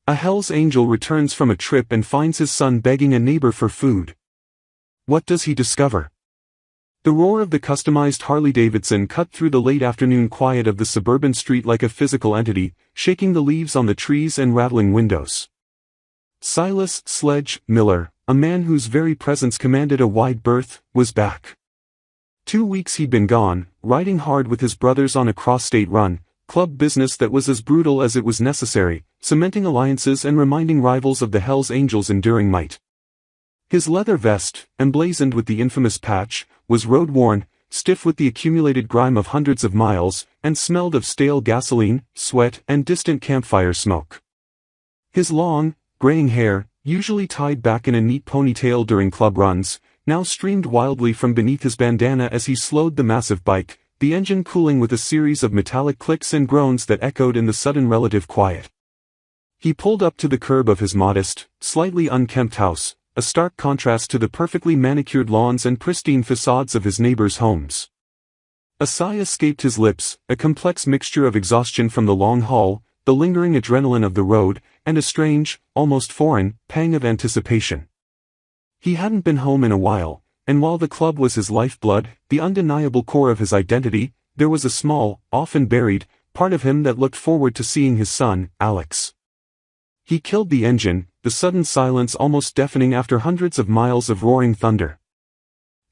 A Hell's Angel returns from a trip and finds his son begging a neighbor for food. What does he discover? The roar of the customized Harley-Davidson cut through the late afternoon quiet of the suburban street like a physical entity, shaking the leaves on the trees and rattling windows. Silas Sledge Miller, a man whose very presence commanded a wide berth, was back. 2 weeks he'd been gone, riding hard with his brothers on a cross-state run, club business that was as brutal as it was necessary, cementing alliances and reminding rivals of the Hells Angels' enduring might. His leather vest, emblazoned with the infamous patch, was road-worn, stiff with the accumulated grime of hundreds of miles, and smelled of stale gasoline, sweat, and distant campfire smoke. His long, graying hair, usually tied back in a neat ponytail during club runs, now streamed wildly from beneath his bandana as he slowed the massive bike, the engine cooling with a series of metallic clicks and groans that echoed in the sudden relative quiet. He pulled up to the curb of his modest, slightly unkempt house, a stark contrast to the perfectly manicured lawns and pristine facades of his neighbors' homes. A sigh escaped his lips, a complex mixture of exhaustion from the long haul, the lingering adrenaline of the road, and a strange, almost foreign, pang of anticipation. He hadn't been home in a while, and while the club was his lifeblood, the undeniable core of his identity, there was a small, often buried, part of him that looked forward to seeing his son, Alex. He killed the engine, the sudden silence almost deafening after hundreds of miles of roaring thunder.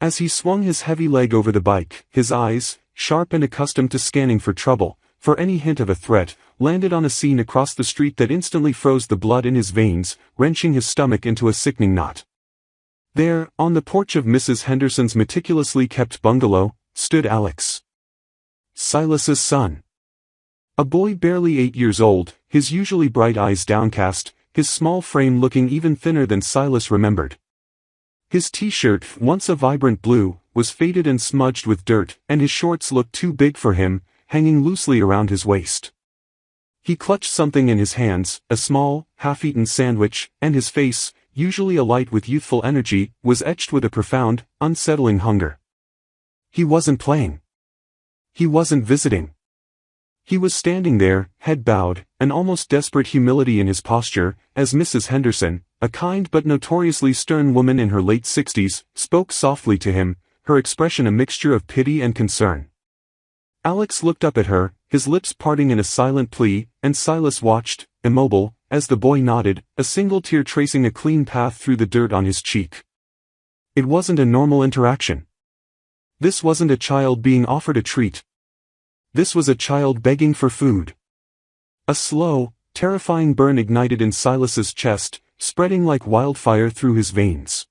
As he swung his heavy leg over the bike, his eyes, sharp and accustomed to scanning for trouble, for any hint of a threat, landed on a scene across the street that instantly froze the blood in his veins, wrenching his stomach into a sickening knot. There, on the porch of Mrs. Henderson's meticulously kept bungalow, stood Alex. Silas's son. A boy barely 8 years old, his usually bright eyes downcast, his small frame looking even thinner than Silas remembered. His t-shirt, once a vibrant blue, was faded and smudged with dirt, and his shorts looked too big for him, hanging loosely around his waist. He clutched something in his hands, a small, half-eaten sandwich, and his face, usually alight with youthful energy, was etched with a profound, unsettling hunger. He wasn't playing. He wasn't visiting. He was standing there, head bowed, an almost desperate humility in his posture, as Mrs. Henderson, a kind but notoriously stern woman in her late 60s, spoke softly to him, her expression a mixture of pity and concern. Alex looked up at her, his lips parting in a silent plea, and Silas watched, immobile, as the boy nodded, a single tear tracing a clean path through the dirt on his cheek. It wasn't a normal interaction. This wasn't a child being offered a treat. This was a child begging for food. A slow, terrifying burn ignited in Silas's chest, spreading like wildfire through his veins.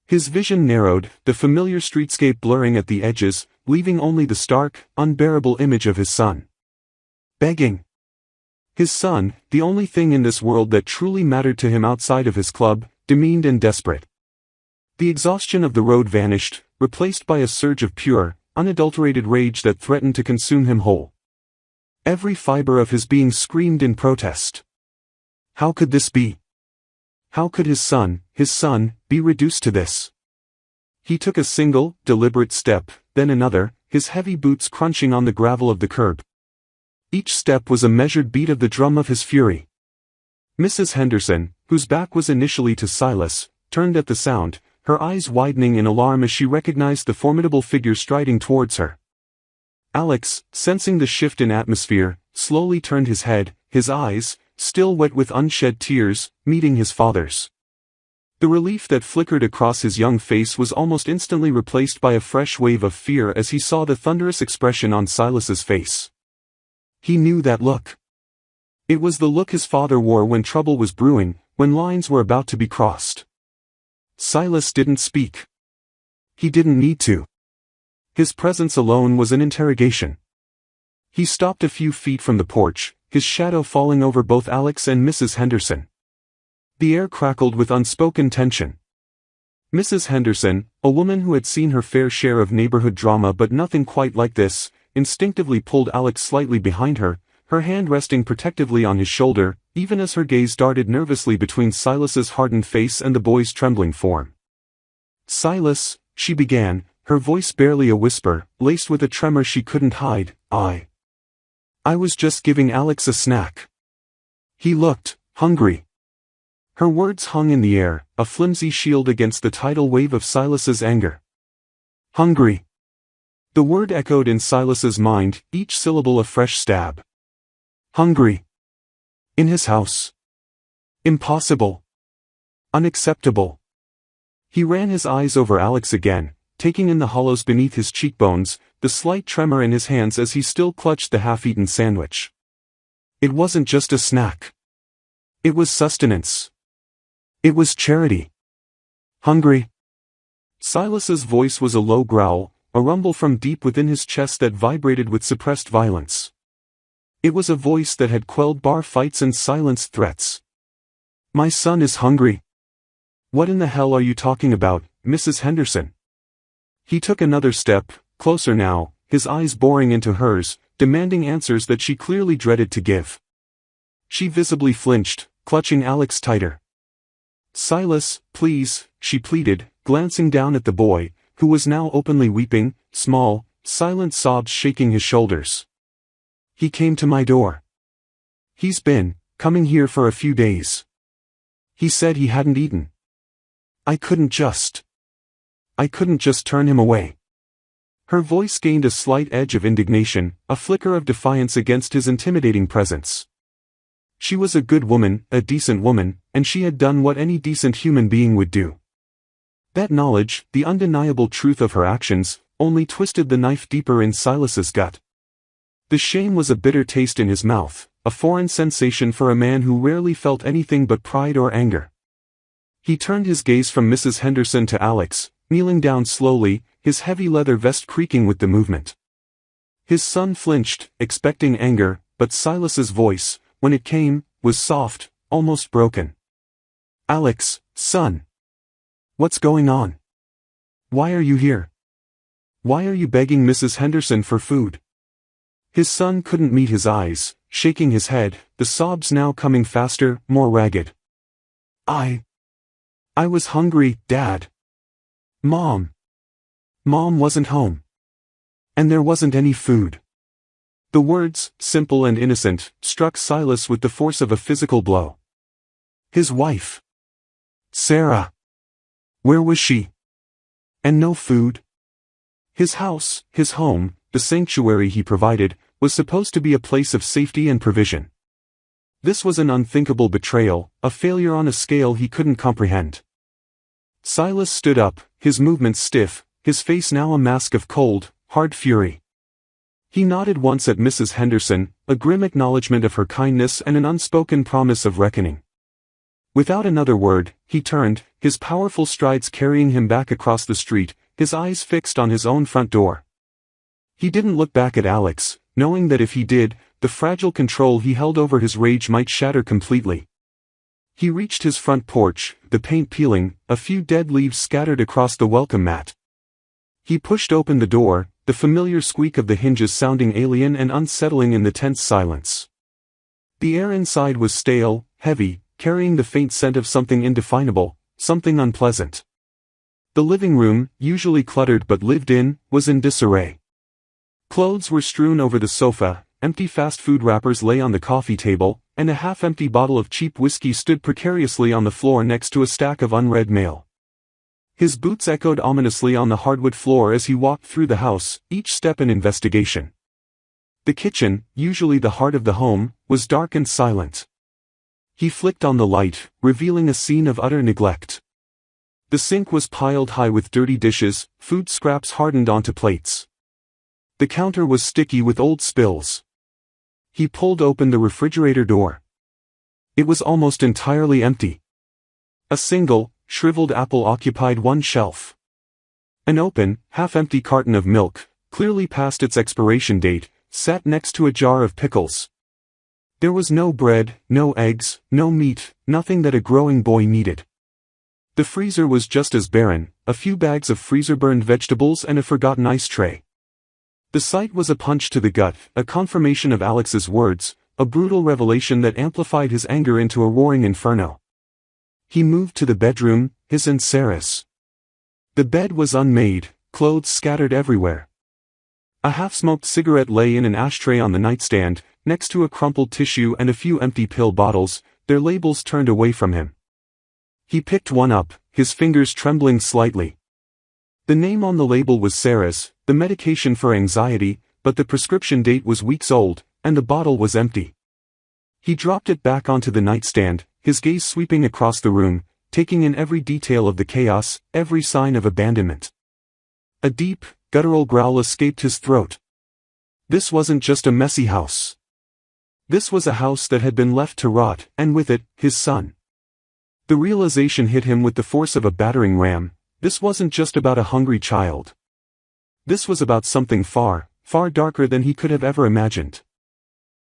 His vision narrowed, the familiar streetscape blurring at the edges, leaving only the stark, unbearable image of his son. Begging. His son, the only thing in this world that truly mattered to him outside of his club, demeaned and desperate. The exhaustion of the road vanished, replaced by a surge of pure, unadulterated rage that threatened to consume him whole. Every fiber of his being screamed in protest. How could this be? How could his son, be reduced to this? He took a single, deliberate step, then another, his heavy boots crunching on the gravel of the curb. Each step was a measured beat of the drum of his fury. Mrs. Henderson, whose back was initially to Silas, turned at the sound, her eyes widening in alarm as she recognized the formidable figure striding towards her. Alex, sensing the shift in atmosphere, slowly turned his head, his eyes, still wet with unshed tears, meeting his father's. The relief that flickered across his young face was almost instantly replaced by a fresh wave of fear as he saw the thunderous expression on Silas's face. He knew that look. It was the look his father wore when trouble was brewing, when lines were about to be crossed. Silas didn't speak. He didn't need to. His presence alone was an interrogation. He stopped a few feet from the porch, his shadow falling over both Alex and Mrs. Henderson. The air crackled with unspoken tension. Mrs. Henderson, a woman who had seen her fair share of neighborhood drama but nothing quite like this, instinctively pulled Alex slightly behind her, her hand resting protectively on his shoulder, even as her gaze darted nervously between Silas's hardened face and the boy's trembling form. "Silas," she began, her voice barely a whisper, laced with a tremor she couldn't hide, I was just giving Alex a snack." He looked, Hungry. Her words hung in the air, a flimsy shield against the tidal wave of Silas's anger. Hungry. The word echoed in Silas's mind, each syllable a fresh stab. Hungry. In his house. Impossible. Unacceptable. He ran his eyes over Alex again, taking in the hollows beneath his cheekbones, the slight tremor in his hands as he still clutched the half-eaten sandwich. It wasn't just a snack. It was sustenance. It was charity. Hungry. Silas's voice was a low growl, a rumble from deep within his chest that vibrated with suppressed violence. It was a voice that had quelled bar fights and silenced threats. My son is hungry. What in the hell are you talking about, Mrs. Henderson? He took another step, closer now, his eyes boring into hers, demanding answers that she clearly dreaded to give. She visibly flinched, clutching Alex tighter. Silas, please, she pleaded, glancing down at the boy, who was now openly weeping, small, silent sobs shaking his shoulders. He came to my door. He's been coming here for a few days. He said he hadn't eaten. I couldn't just turn him away. Her voice gained a slight edge of indignation, a flicker of defiance against his intimidating presence. She was a good woman, a decent woman, and she had done what any decent human being would do. That knowledge, the undeniable truth of her actions, only twisted the knife deeper in Silas's gut. The shame was a bitter taste in his mouth, a foreign sensation for a man who rarely felt anything but pride or anger. He turned his gaze from Mrs. Henderson to Alex, kneeling down slowly, his heavy leather vest creaking with the movement. His son flinched, expecting anger, but Silas's voice, when it came, was soft, almost broken. Alex, son. What's going on? Why are you here? Why are you begging Mrs. Henderson for food? His son couldn't meet his eyes, shaking his head, the sobs now coming faster, more ragged. I was hungry, Dad. Mom wasn't home. And there wasn't any food. The words, simple and innocent, struck Silas with the force of a physical blow. His wife. Sarah. Where was she? And no food? His house, his home, the sanctuary he provided, was supposed to be a place of safety and provision. This was an unthinkable betrayal, a failure on a scale he couldn't comprehend. Silas stood up, his movements stiff, his face now a mask of cold, hard fury. He nodded once at Mrs. Henderson, a grim acknowledgement of her kindness and an unspoken promise of reckoning. Without another word, he turned, his powerful strides carrying him back across the street, his eyes fixed on his own front door. He didn't look back at Alex, knowing that if he did, the fragile control he held over his rage might shatter completely. He reached his front porch, the paint peeling, a few dead leaves scattered across the welcome mat. He pushed open the door, the familiar squeak of the hinges sounding alien and unsettling in the tense silence. The air inside was stale, heavy, carrying the faint scent of something indefinable, something unpleasant. The living room, usually cluttered but lived in, was in disarray. Clothes were strewn over the sofa, empty fast food wrappers lay on the coffee table, and a half-empty bottle of cheap whiskey stood precariously on the floor next to a stack of unread mail. His boots echoed ominously on the hardwood floor as he walked through the house, each step an investigation. The kitchen, usually the heart of the home, was dark and silent. He flicked on the light, revealing a scene of utter neglect. The sink was piled high with dirty dishes, food scraps hardened onto plates. The counter was sticky with old spills. He pulled open the refrigerator door. It was almost entirely empty. A single, shriveled apple occupied one shelf. An open, half-empty carton of milk, clearly past its expiration date, sat next to a jar of pickles. There was no bread, no eggs, no meat, nothing that a growing boy needed. The freezer was just as barren, a few bags of freezer-burned vegetables and a forgotten ice tray. The sight was a punch to the gut, a confirmation of Alex's words, a brutal revelation that amplified his anger into a roaring inferno. He moved to the bedroom, his and Sarah's. The bed was unmade, clothes scattered everywhere. A half-smoked cigarette lay in an ashtray on the nightstand, next to a crumpled tissue and a few empty pill bottles, their labels turned away from him. He picked one up, his fingers trembling slightly. The name on the label was Sarah's, the medication for anxiety, but the prescription date was weeks old, and the bottle was empty. He dropped it back onto the nightstand, his gaze sweeping across the room, taking in every detail of the chaos, every sign of abandonment. A deep, guttural growl escaped his throat. This wasn't just a messy house. This was a house that had been left to rot, and with it, his son. The realization hit him with the force of a battering ram. This wasn't just about a hungry child. This was about something far, far darker than he could have ever imagined.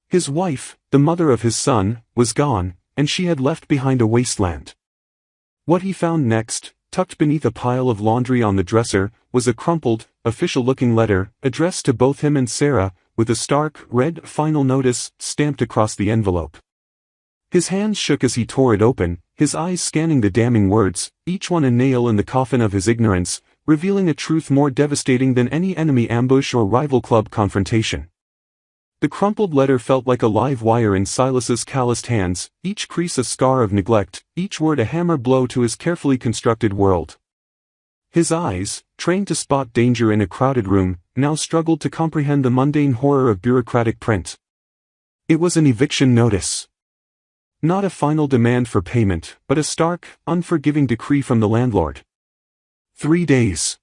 His wife, the mother of his son, was gone, and she had left behind a wasteland. What he found next, tucked beneath a pile of laundry on the dresser, was a crumpled, official-looking letter, addressed to both him and Sarah, with a stark, red final notice stamped across the envelope. His hands shook as he tore it open, his eyes scanning the damning words, each one a nail in the coffin of his ignorance, revealing a truth more devastating than any enemy ambush or rival club confrontation. The crumpled letter felt like a live wire in Silas's calloused hands, each crease a scar of neglect, each word a hammer blow to his carefully constructed world. His eyes, trained to spot danger in a crowded room, now struggled to comprehend the mundane horror of bureaucratic print. It was an eviction notice. Not a final demand for payment, but a stark, unforgiving decree from the landlord. 3 days.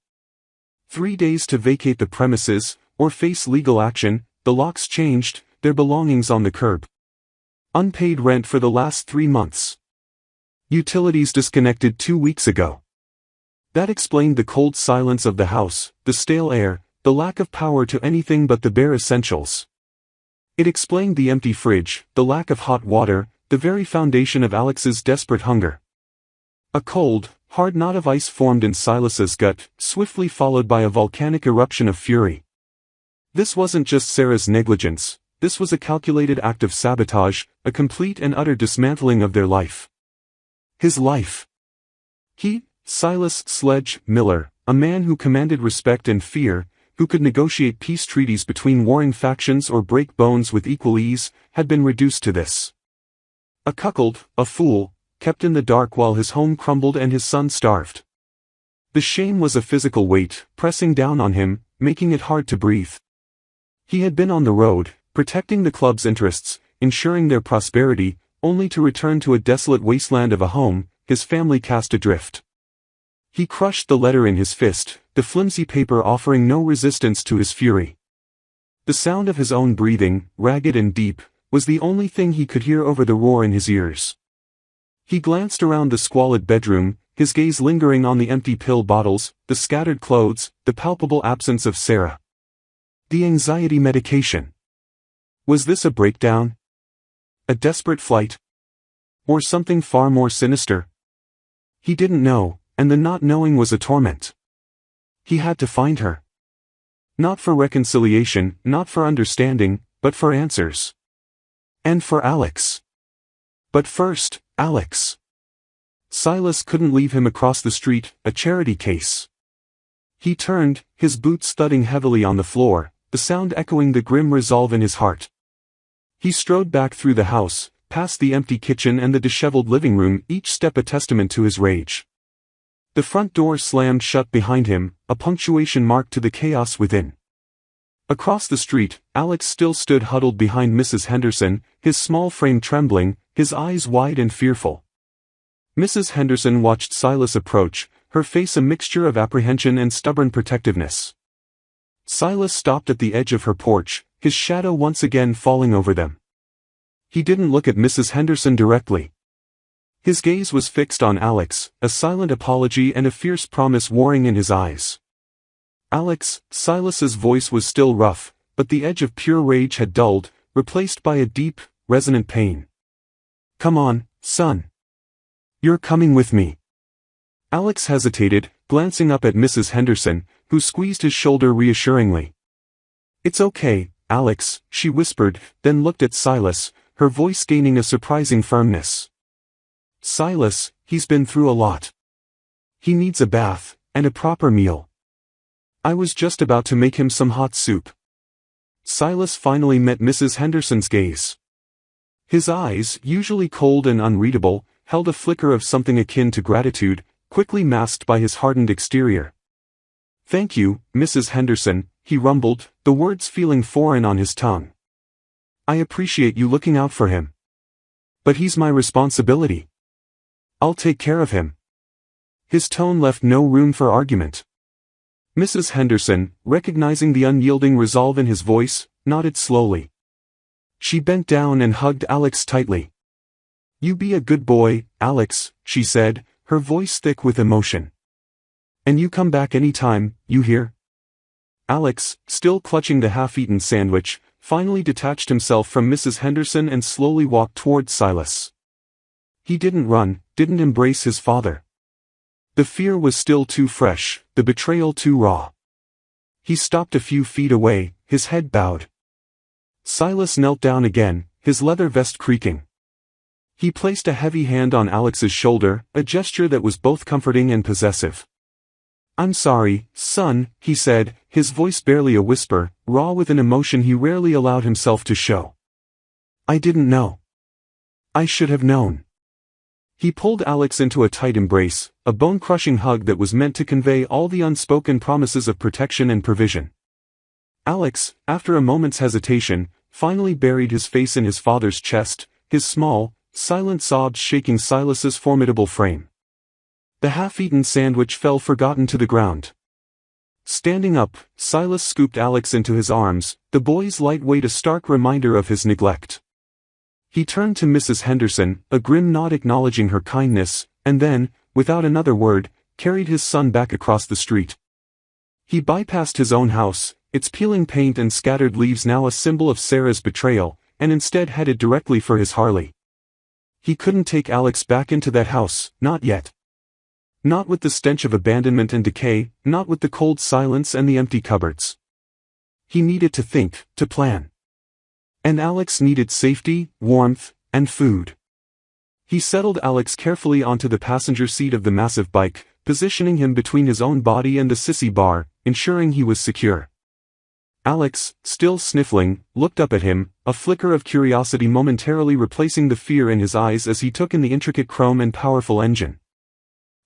3 days to vacate the premises, or face legal action. The locks changed, their belongings on the curb. Unpaid rent for the last 3 months. Utilities disconnected 2 weeks ago. That explained the cold silence of the house, the stale air, the lack of power to anything but the bare essentials. It explained the empty fridge, the lack of hot water, the very foundation of Alex's desperate hunger. A cold, hard knot of ice formed in Silas's gut, swiftly followed by a volcanic eruption of fury. This wasn't just Sarah's negligence, this was a calculated act of sabotage, a complete and utter dismantling of their life. His life. He, Silas Sledge Miller, a man who commanded respect and fear, who could negotiate peace treaties between warring factions or break bones with equal ease, had been reduced to this. A cuckold, a fool, kept in the dark while his home crumbled and his son starved. The shame was a physical weight, pressing down on him, making it hard to breathe. He had been on the road, protecting the club's interests, ensuring their prosperity, only to return to a desolate wasteland of a home, his family cast adrift. He crushed the letter in his fist, the flimsy paper offering no resistance to his fury. The sound of his own breathing, ragged and deep, was the only thing he could hear over the roar in his ears. He glanced around the squalid bedroom, his gaze lingering on the empty pill bottles, the scattered clothes, the palpable absence of Sarah. The anxiety medication. Was this a breakdown? A desperate flight? Or something far more sinister? He didn't know, and the not knowing was a torment. He had to find her. Not for reconciliation, not for understanding, but for answers. And for Alex. But first, Alex. Silas couldn't leave him across the street, a charity case. He turned, his boots thudding heavily on the floor, the sound echoing the grim resolve in his heart. He strode back through the house, past the empty kitchen and the disheveled living room, each step a testament to his rage. The front door slammed shut behind him, a punctuation mark to the chaos within. Across the street, Alex still stood huddled behind Mrs. Henderson, his small frame trembling, his eyes wide and fearful. Mrs. Henderson watched Silas approach, her face a mixture of apprehension and stubborn protectiveness. Silas stopped at the edge of her porch, his shadow once again falling over them. He didn't look at Mrs. Henderson directly. His gaze was fixed on Alex, a silent apology and a fierce promise warring in his eyes. Alex, Silas's voice was still rough, but the edge of pure rage had dulled, replaced by a deep, resonant pain. "Come on, son. You're coming with me." Alex hesitated, glancing up at Mrs. Henderson, who squeezed his shoulder reassuringly. "It's okay, Alex," she whispered, then looked at Silas, her voice gaining a surprising firmness. "Silas, he's been through a lot. He needs a bath, and a proper meal. I was just about to make him some hot soup." Silas finally met Mrs. Henderson's gaze. His eyes, usually cold and unreadable, held a flicker of something akin to gratitude, quickly masked by his hardened exterior. "Thank you, Mrs. Henderson," he rumbled, the words feeling foreign on his tongue. "I appreciate you looking out for him. But he's my responsibility. I'll take care of him." His tone left no room for argument. Mrs. Henderson, recognizing the unyielding resolve in his voice, nodded slowly. She bent down and hugged Alex tightly. "You be a good boy, Alex," she said, her voice thick with emotion. "And you come back any time, you hear?" Alex, still clutching the half-eaten sandwich, finally detached himself from Mrs. Henderson and slowly walked toward Silas. He didn't run, didn't embrace his father. The fear was still too fresh, the betrayal too raw. He stopped a few feet away, his head bowed. Silas knelt down again, his leather vest creaking. He placed a heavy hand on Alex's shoulder, a gesture that was both comforting and possessive. "I'm sorry, son," he said, his voice barely a whisper, raw with an emotion he rarely allowed himself to show. "I didn't know. I should have known." He pulled Alex into a tight embrace, a bone-crushing hug that was meant to convey all the unspoken promises of protection and provision. Alex, after a moment's hesitation, finally buried his face in his father's chest, his small, silent sobs shaking Silas's formidable frame. The half-eaten sandwich fell forgotten to the ground. Standing up, Silas scooped Alex into his arms, the boy's light weight a stark reminder of his neglect. He turned to Mrs. Henderson, a grim nod acknowledging her kindness, and then, without another word, carried his son back across the street. He bypassed his own house, its peeling paint and scattered leaves now a symbol of Sarah's betrayal, and instead headed directly for his Harley. He couldn't take Alex back into that house, not yet. Not with the stench of abandonment and decay, not with the cold silence and the empty cupboards. He needed to think, to plan. And Alex needed safety, warmth, and food. He settled Alex carefully onto the passenger seat of the massive bike, positioning him between his own body and the sissy bar, ensuring he was secure. Alex, still sniffling, looked up at him, a flicker of curiosity momentarily replacing the fear in his eyes as he took in the intricate chrome and powerful engine.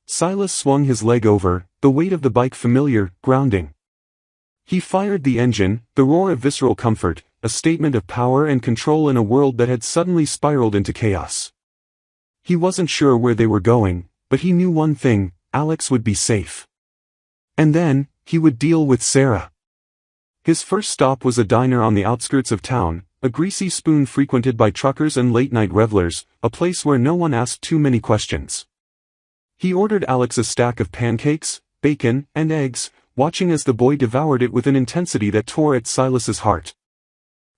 Silas swung his leg over, the weight of the bike familiar, grounding. He fired the engine, the roar of visceral comfort, a statement of power and control in a world that had suddenly spiraled into chaos. He wasn't sure where they were going, but he knew one thing: Alex would be safe. And then, he would deal with Sarah. His first stop was a diner on the outskirts of town, a greasy spoon frequented by truckers and late-night revelers, a place where no one asked too many questions. He ordered Alex a stack of pancakes, bacon, and eggs, watching as the boy devoured it with an intensity that tore at Silas's heart.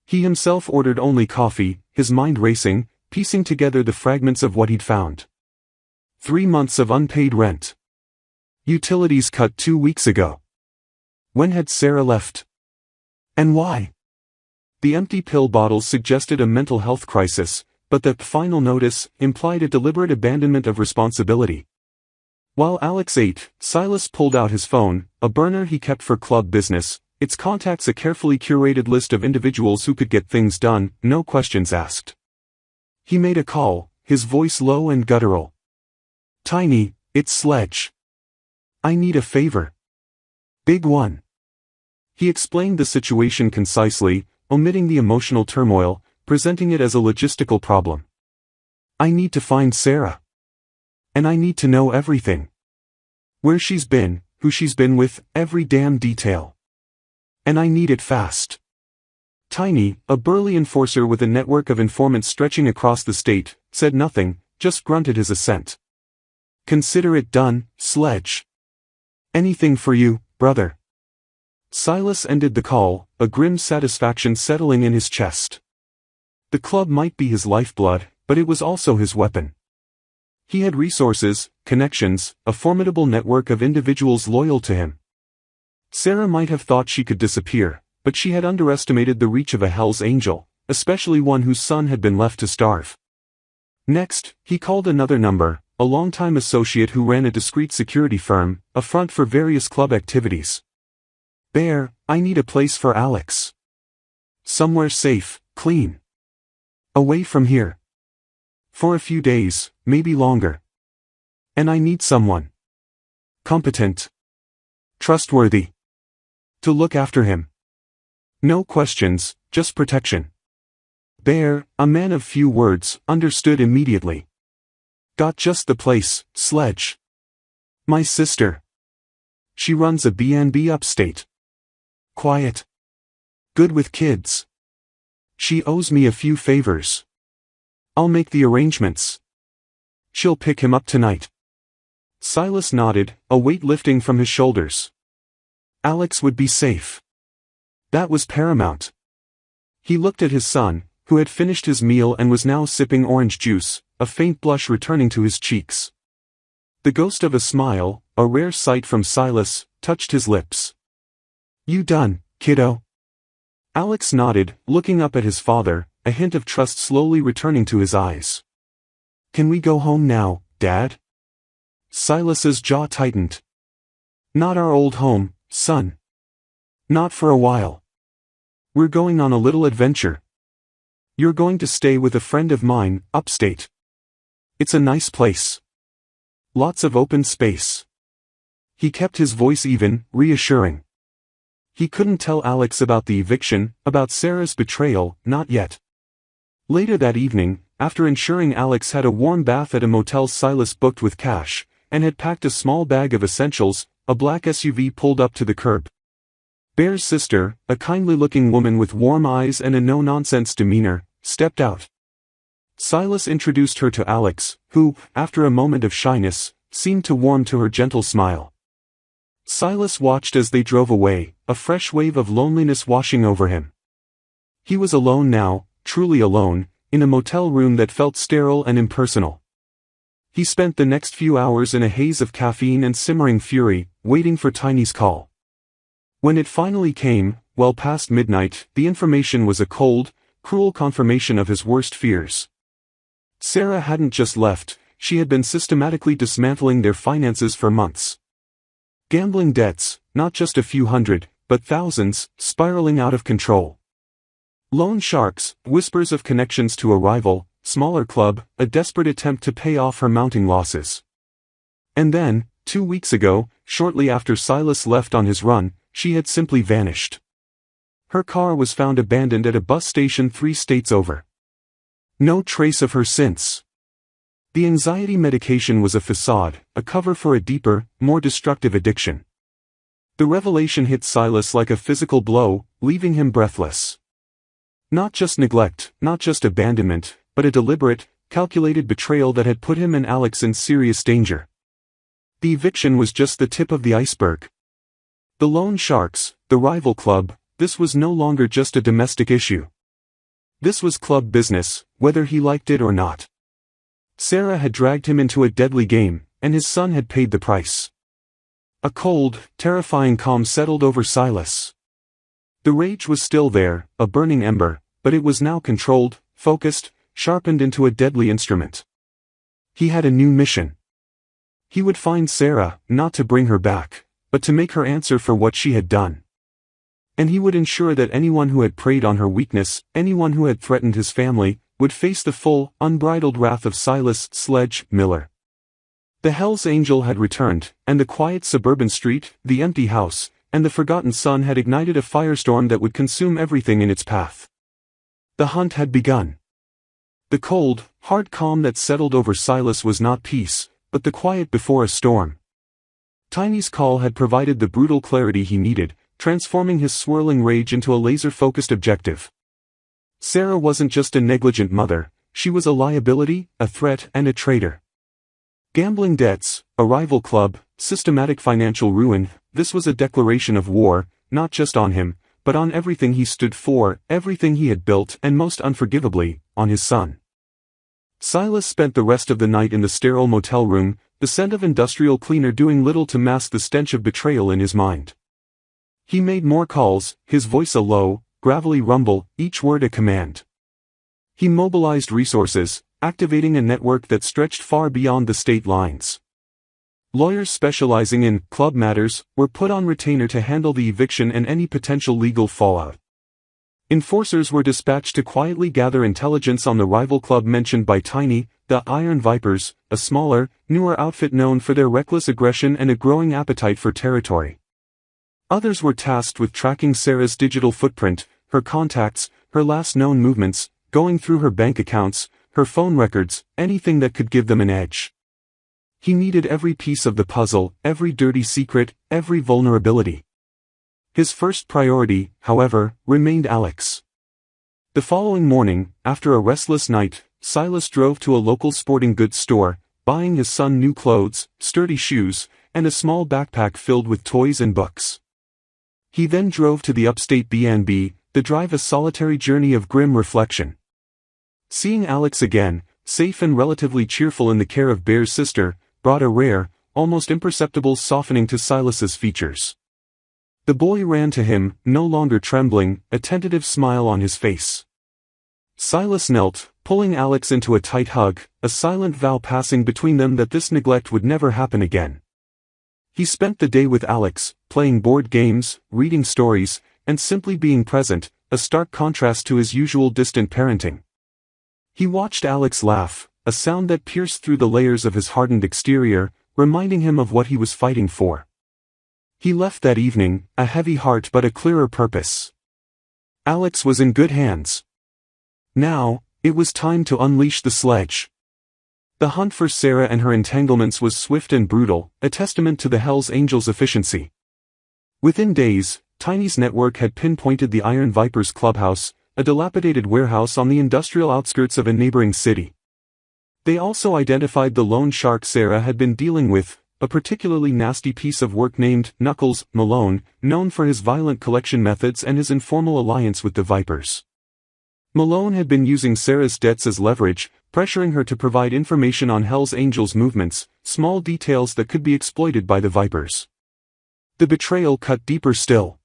He himself ordered only coffee, his mind racing, piecing together the fragments of what he'd found. 3 months of unpaid rent. Utilities cut 2 weeks ago. When had Sarah left? And why? The empty pill bottles suggested a mental health crisis, but the final notice implied a deliberate abandonment of responsibility. While Alex ate, Silas pulled out his phone, a burner he kept for club business, its contacts a carefully curated list of individuals who could get things done, no questions asked. He made a call, his voice low and guttural. "Tiny, it's Sledge. I need a favor. Big one." He explained the situation concisely, omitting the emotional turmoil, presenting it as a logistical problem. "I need to find Sarah. And I need to know everything. Where she's been, who she's been with, every damn detail. And I need it fast." Tiny, a burly enforcer with a network of informants stretching across the state, said nothing, just grunted his assent. "Consider it done, Sledge. Anything for you, brother." Silas ended the call, a grim satisfaction settling in his chest. The club might be his lifeblood, but it was also his weapon. He had resources, connections, a formidable network of individuals loyal to him. Sarah might have thought she could disappear, but she had underestimated the reach of a Hell's Angel, especially one whose son had been left to starve. Next, he called another number, a longtime associate who ran a discreet security firm, a front for various club activities. "Bear, I need a place for Alex. Somewhere safe, clean. Away from here. For a few days, maybe longer. And I need someone. Competent. Trustworthy. To look after him. No questions, just protection. Bear, a man of few words, understood immediately. Got just the place, Sledge. My sister. She runs a B&B upstate. Quiet. Good with kids. She owes me a few favors. I'll make the arrangements. She'll pick him up tonight. Silas nodded, a weight lifting from his shoulders. Alex would be safe. That was paramount. He looked at his son, who had finished his meal and was now sipping orange juice, a faint blush returning to his cheeks. The ghost of a smile, a rare sight from Silas, touched his lips. You done, kiddo? Alex nodded, looking up at his father, a hint of trust slowly returning to his eyes. Can we go home now, Dad? Silas's jaw tightened. Not our old home, son. Not for a while. We're going on a little adventure. You're going to stay with a friend of mine, upstate. It's a nice place. Lots of open space. He kept his voice even, reassuring. He couldn't tell Alex about the eviction, about Sarah's betrayal, not yet. Later that evening, after ensuring Alex had a warm bath at a motel Silas booked with cash, and had packed a small bag of essentials, a black SUV pulled up to the curb. Bear's sister, a kindly-looking woman with warm eyes and a no-nonsense demeanor, stepped out. Silas introduced her to Alex, who, after a moment of shyness, seemed to warm to her gentle smile. Silas watched as they drove away, a fresh wave of loneliness washing over him. He was alone now, truly alone, in a motel room that felt sterile and impersonal. He spent the next few hours in a haze of caffeine and simmering fury, waiting for Tiny's call. When it finally came, well past midnight, the information was a cold, cruel confirmation of his worst fears. Sarah hadn't just left, she had been systematically dismantling their finances for months. Gambling debts, not just a few hundred, but thousands, spiraling out of control. Loan sharks, whispers of connections to a rival, smaller club, a desperate attempt to pay off her mounting losses. And then, 2 weeks ago, shortly after Silas left on his run, she had simply vanished. Her car was found abandoned at a bus station 3 states over. No trace of her since. The anxiety medication was a facade, a cover for a deeper, more destructive addiction. The revelation hit Silas like a physical blow, leaving him breathless. Not just neglect, not just abandonment, but a deliberate, calculated betrayal that had put him and Alex in serious danger. The eviction was just the tip of the iceberg. The loan sharks, the rival club, this was no longer just a domestic issue. This was club business, whether he liked it or not. Sarah had dragged him into a deadly game, and his son had paid the price. A cold, terrifying calm settled over Silas. The rage was still there, a burning ember, but it was now controlled, focused, sharpened into a deadly instrument. He had a new mission. He would find Sarah, not to bring her back, but to make her answer for what she had done. And he would ensure that anyone who had preyed on her weakness, anyone who had threatened his family, would face the full, unbridled wrath of Silas Sledge Miller. The Hell's Angel had returned, and the quiet suburban street, the empty house, and the forgotten son had ignited a firestorm that would consume everything in its path. The hunt had begun. The cold, hard calm that settled over Silas was not peace, but the quiet before a storm. Tiny's call had provided the brutal clarity he needed, transforming his swirling rage into a laser-focused objective. Sarah wasn't just a negligent mother, she was a liability, a threat, and a traitor. Gambling debts, a rival club, systematic financial ruin, this was a declaration of war, not just on him, but on everything he stood for, everything he had built, and most unforgivably, on his son. Silas spent the rest of the night in the sterile motel room, the scent of industrial cleaner doing little to mask the stench of betrayal in his mind. He made more calls, his voice a low, gravelly rumble, each word a command. He mobilized resources, activating a network that stretched far beyond the state lines. Lawyers specializing in club matters were put on retainer to handle the eviction and any potential legal fallout. Enforcers were dispatched to quietly gather intelligence on the rival club mentioned by Tiny, the Iron Vipers, a smaller, newer outfit known for their reckless aggression and a growing appetite for territory. Others were tasked with tracking Sarah's digital footprint, her contacts, her last known movements, going through her bank accounts, her phone records, anything that could give them an edge. He needed every piece of the puzzle, every dirty secret, every vulnerability. His first priority, however, remained Alex. The following morning, after a restless night, Silas drove to a local sporting goods store, buying his son new clothes, sturdy shoes, and a small backpack filled with toys and books. He then drove to the upstate B&B, the drive a solitary journey of grim reflection. Seeing Alex again, safe and relatively cheerful in the care of Bear's sister, brought a rare, almost imperceptible softening to Silas's features. The boy ran to him, no longer trembling, a tentative smile on his face. Silas knelt, pulling Alex into a tight hug, a silent vow passing between them that this neglect would never happen again. He spent the day with Alex, playing board games, reading stories, and simply being present, a stark contrast to his usual distant parenting. He watched Alex laugh, a sound that pierced through the layers of his hardened exterior, reminding him of what he was fighting for. He left that evening, a heavy heart but a clearer purpose. Alex was in good hands. Now, it was time to unleash the sledge. The hunt for Sarah and her entanglements was swift and brutal, a testament to the Hells Angels' efficiency. Within days, Tiny's network had pinpointed the Iron Vipers clubhouse, a dilapidated warehouse on the industrial outskirts of a neighboring city. They also identified the loan shark Sarah had been dealing with, a particularly nasty piece of work named Knuckles Malone, known for his violent collection methods and his informal alliance with the Vipers. Malone had been using Sarah's debts as leverage, pressuring her to provide information on Hells Angels' movements, small details that could be exploited by the Vipers. The betrayal cut deeper still.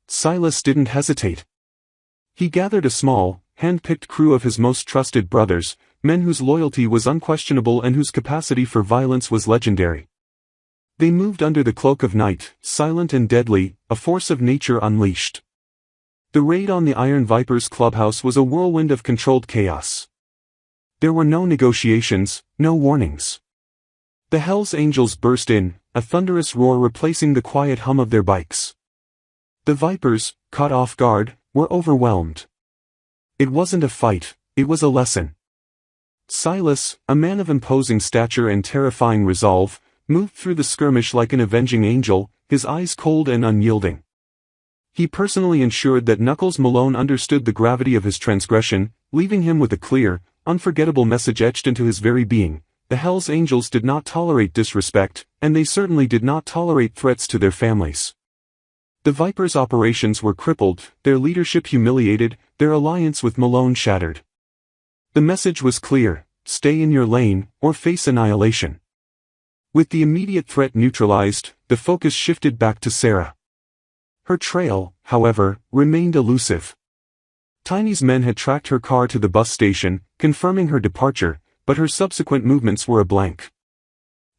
Silas didn't hesitate. He gathered a small, hand-picked crew of his most trusted brothers, men whose loyalty was unquestionable and whose capacity for violence was legendary. They moved under the cloak of night, silent and deadly, a force of nature unleashed. The raid on the Iron Vipers clubhouse was a whirlwind of controlled chaos. There were no negotiations, no warnings. The Hells Angels burst in, a thunderous roar replacing the quiet hum of their bikes. The Vipers, caught off guard, were overwhelmed. It wasn't a fight, it was a lesson. Silas, a man of imposing stature and terrifying resolve, moved through the skirmish like an avenging angel, his eyes cold and unyielding. He personally ensured that Knuckles Malone understood the gravity of his transgression, leaving him with a clear, unforgettable message etched into his very being. The Hells Angels did not tolerate disrespect, and they certainly did not tolerate threats to their families. The Vipers' operations were crippled, their leadership humiliated, their alliance with Malone shattered. The message was clear: stay in your lane, or face annihilation. With the immediate threat neutralized, the focus shifted back to Sarah. Her trail, however, remained elusive. Tiny's men had tracked her car to the bus station, confirming her departure, but her subsequent movements were a blank.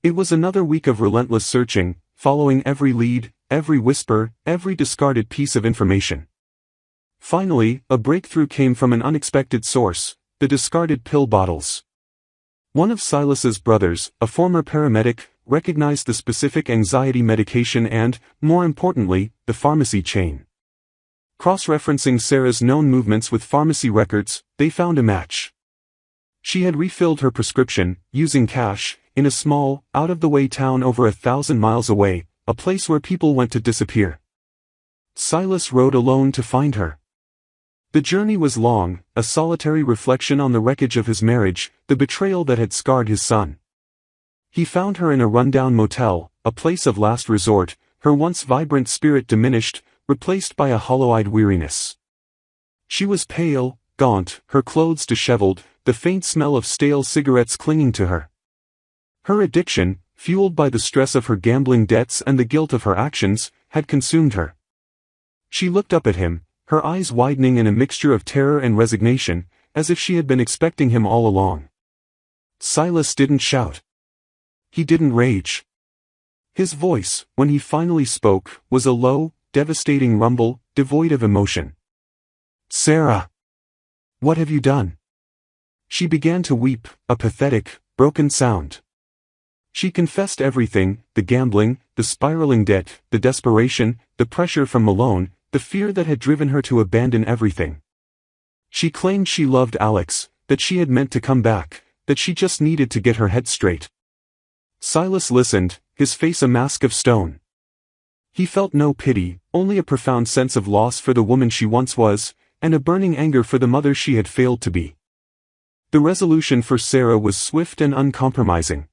It was another week of relentless searching, following every lead, every whisper, every discarded piece of information. Finally, a breakthrough came from an unexpected source: the discarded pill bottles. One of Silas's brothers, a former paramedic, recognized the specific anxiety medication and, more importantly, the pharmacy chain. Cross-referencing Sarah's known movements with pharmacy records, they found a match. She had refilled her prescription, using cash, in a small, out-of-the-way town over 1,000 miles away, a place where people went to disappear. Silas rode alone to find her. The journey was long, a solitary reflection on the wreckage of his marriage, the betrayal that had scarred his son. He found her in a rundown motel, a place of last resort, her once vibrant spirit diminished, replaced by a hollow-eyed weariness. She was pale, gaunt, her clothes disheveled, the faint smell of stale cigarettes clinging to her. Her addiction, fueled by the stress of her gambling debts and the guilt of her actions, had consumed her. She looked up at him, her eyes widening in a mixture of terror and resignation, as if she had been expecting him all along. Silas didn't shout. He didn't rage. His voice, when he finally spoke, was a low, devastating rumble, devoid of emotion. Sarah! What have you done? She began to weep, a pathetic, broken sound. She confessed everything, the gambling, the spiraling debt, the desperation, the pressure from Malone, the fear that had driven her to abandon everything. She claimed she loved Alex, that she had meant to come back, that she just needed to get her head straight. Silas listened, his face a mask of stone. He felt no pity, only a profound sense of loss for the woman she once was, and a burning anger for the mother she had failed to be. The resolution for Sarah was swift and uncompromising.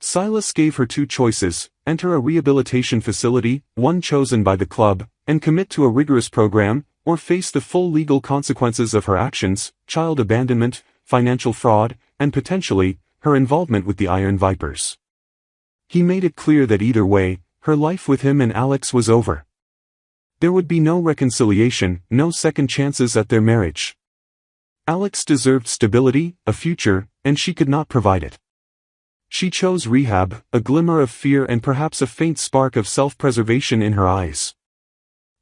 Silas gave her two choices: enter a rehabilitation facility, one chosen by the club, and commit to a rigorous program, or face the full legal consequences of her actions, child abandonment, financial fraud, and potentially, her involvement with the Iron Vipers. He made it clear that either way, her life with him and Alex was over. There would be no reconciliation, no second chances at their marriage. Alex deserved stability, a future, and she could not provide it. She chose rehab, a glimmer of fear and perhaps a faint spark of self-preservation in her eyes.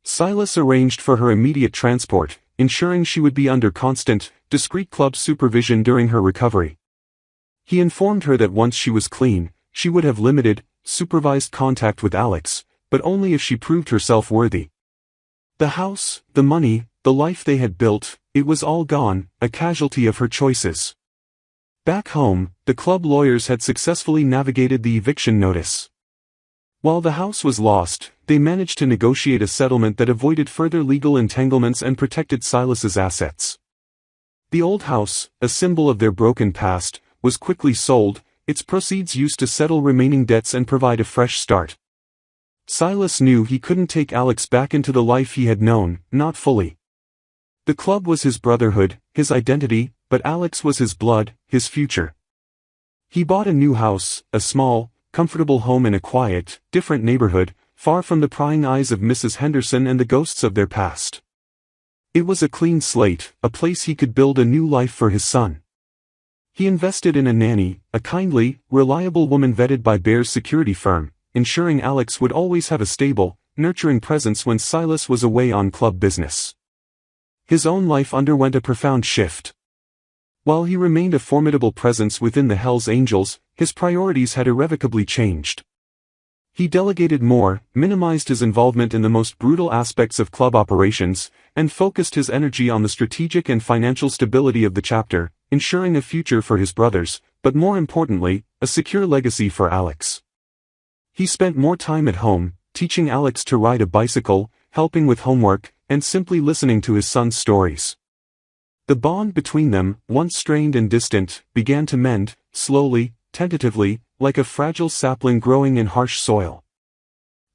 Silas arranged for her immediate transport, ensuring she would be under constant, discreet club supervision during her recovery. He informed her that once she was clean, she would have limited, supervised contact with Alex, but only if she proved herself worthy. The house, the money, the life they had built, it was all gone, a casualty of her choices. Back home, the club lawyers had successfully navigated the eviction notice. While the house was lost, they managed to negotiate a settlement that avoided further legal entanglements and protected Silas's assets. The old house, a symbol of their broken past, was quickly sold, its proceeds used to settle remaining debts and provide a fresh start. Silas knew he couldn't take Alex back into the life he had known, not fully. The club was his brotherhood, his identity, but Alex was his blood, his future. He bought a new house, a small, comfortable home in a quiet, different neighborhood, far from the prying eyes of Mrs. Henderson and the ghosts of their past. It was a clean slate, a place he could build a new life for his son. He invested in a nanny, a kindly, reliable woman vetted by Bear's security firm, ensuring Alex would always have a stable, nurturing presence when Silas was away on club business. His own life underwent a profound shift. While he remained a formidable presence within the Hells Angels, his priorities had irrevocably changed. He delegated more, minimized his involvement in the most brutal aspects of club operations, and focused his energy on the strategic and financial stability of the chapter, ensuring a future for his brothers, but more importantly, a secure legacy for Alex. He spent more time at home, teaching Alex to ride a bicycle, helping with homework, and simply listening to his son's stories. The bond between them, once strained and distant, began to mend, slowly, tentatively, like a fragile sapling growing in harsh soil.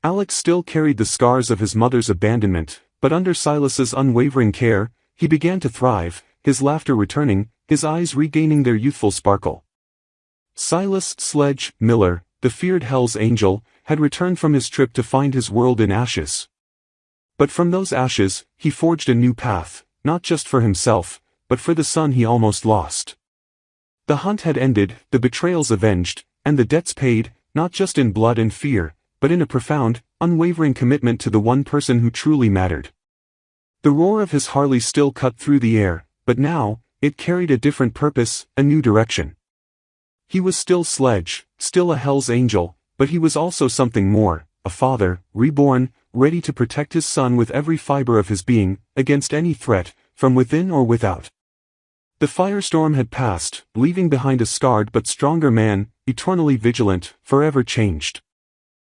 Alex still carried the scars of his mother's abandonment, but under Silas's unwavering care, he began to thrive, his laughter returning, his eyes regaining their youthful sparkle. Silas Sledge Miller, the feared Hell's Angel, had returned from his trip to find his world in ashes. But from those ashes, he forged a new path, not just for himself, but for the son he almost lost. The hunt had ended, the betrayals avenged, and the debts paid, not just in blood and fear, but in a profound, unwavering commitment to the one person who truly mattered. The roar of his Harley still cut through the air, but now, it carried a different purpose, a new direction. He was still Sledge, still a Hell's Angel, but he was also something more, a father, reborn, ready to protect his son with every fiber of his being, against any threat, from within or without. The firestorm had passed, leaving behind a scarred but stronger man, eternally vigilant, forever changed.